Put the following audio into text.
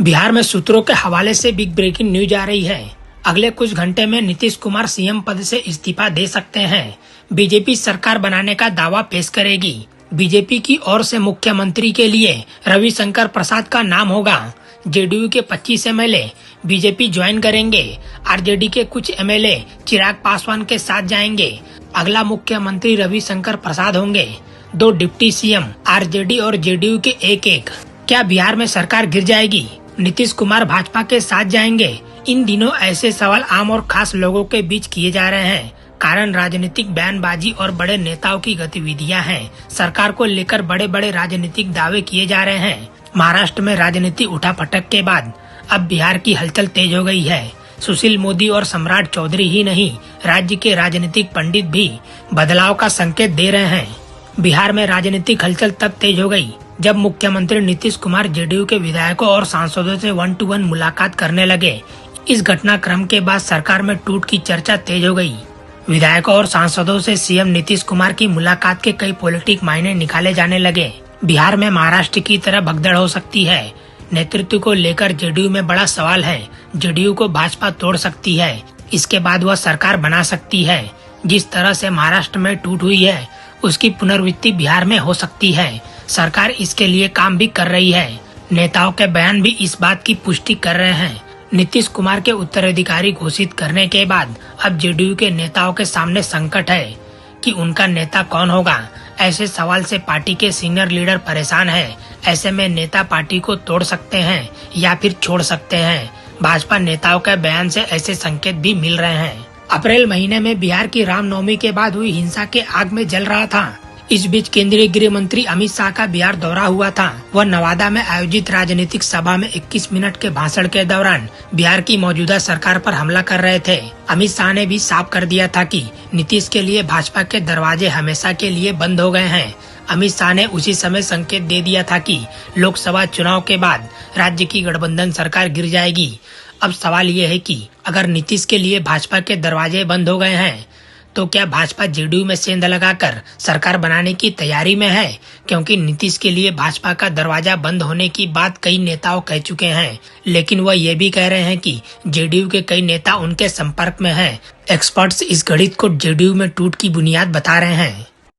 बिहार में सूत्रों के हवाले से बिग ब्रेकिंग न्यूज आ रही है। अगले कुछ घंटे में नीतीश कुमार सीएम पद से इस्तीफा दे सकते हैं। बीजेपी सरकार बनाने का दावा पेश करेगी। बीजेपी की ओर से मुख्यमंत्री के लिए रविशंकर प्रसाद का नाम होगा। जेडीयू के 25 एमएलए बीजेपी ज्वाइन करेंगे। आरजेडी के कुछ एमएलए चिराग पासवान के साथ जाएंगे। अगला मुख्यमंत्री रविशंकर प्रसाद होंगे। 2 डिप्टी सीएम आरजेडी और जेडीयू के एक। क्या बिहार में सरकार गिर जाएगी? नीतीश कुमार भाजपा के साथ जाएंगे? इन दिनों ऐसे सवाल आम और खास लोगों के बीच किए जा रहे हैं। कारण राजनीतिक बयानबाजी और बड़े नेताओं की गतिविधियां हैं। सरकार को लेकर बड़े बड़े राजनीतिक दावे किए जा रहे हैं। महाराष्ट्र में राजनीति उठापटक के बाद अब बिहार की हलचल तेज हो गई है। सुशील मोदी और सम्राट चौधरी ही नहीं, राज्य के राजनीतिक पंडित भी बदलाव का संकेत दे रहे हैं। बिहार में राजनीतिक हलचल तब तेज हो गई जब मुख्यमंत्री नीतीश कुमार जेडीयू के विधायकों और सांसदों से 1-to-1 मुलाकात करने लगे। इस घटनाक्रम के बाद सरकार में टूट की चर्चा तेज हो गई। विधायकों और सांसदों से सीएम नीतीश कुमार की मुलाकात के कई पॉलिटिक मायने निकाले जाने लगे। बिहार में महाराष्ट्र की तरह भगदड़ हो सकती है। नेतृत्व को लेकर जेडीयू में बड़ा सवाल है। जेडीयू को भाजपा तोड़ सकती है। इसके बाद वह सरकार बना सकती है। जिस तरह से महाराष्ट्र में टूट हुई है, उसकी पुनरावृत्ति बिहार में हो सकती है। सरकार इसके लिए काम भी कर रही है। नेताओं के बयान भी इस बात की पुष्टि कर रहे हैं। नीतीश कुमार के उत्तराधिकारी घोषित करने के बाद अब जेडीयू के नेताओं के सामने संकट है कि उनका नेता कौन होगा। ऐसे सवाल से पार्टी के सीनियर लीडर परेशान है। ऐसे में नेता पार्टी को तोड़ सकते हैं या फिर छोड़ सकते हैं। भाजपा नेताओं के बयान से ऐसे संकेत भी मिल रहे हैं। अप्रैल महीने में बिहार की रामनवमी के बाद हुई हिंसा के आग में जल रहा था। इस बीच केंद्रीय गृह मंत्री अमित शाह का बिहार दौरा हुआ था। वह नवादा में आयोजित राजनीतिक सभा में 21 मिनट के भाषण के दौरान बिहार की मौजूदा सरकार पर हमला कर रहे थे। अमित शाह ने भी साफ कर दिया था कि नीतीश के लिए भाजपा के दरवाजे हमेशा के लिए बंद हो गए हैं। अमित शाह ने उसी समय संकेत दे दिया था कि लोकसभा चुनाव के बाद राज्य की गठबंधन सरकार गिर जाएगी। अब सवाल ये है कि अगर नीतीश के लिए भाजपा के दरवाजे बंद हो गए हैं तो क्या भाजपा जेडीयू में सेंध लगाकर सरकार बनाने की तैयारी में है? क्योंकि नीतीश के लिए भाजपा का दरवाजा बंद होने की बात कई नेताओं कह चुके हैं, लेकिन वह ये भी कह रहे हैं कि जेडीयू के कई नेता उनके संपर्क में हैं। एक्सपर्ट्स इस गणित को जेडीयू में टूट की बुनियाद बता रहे हैं।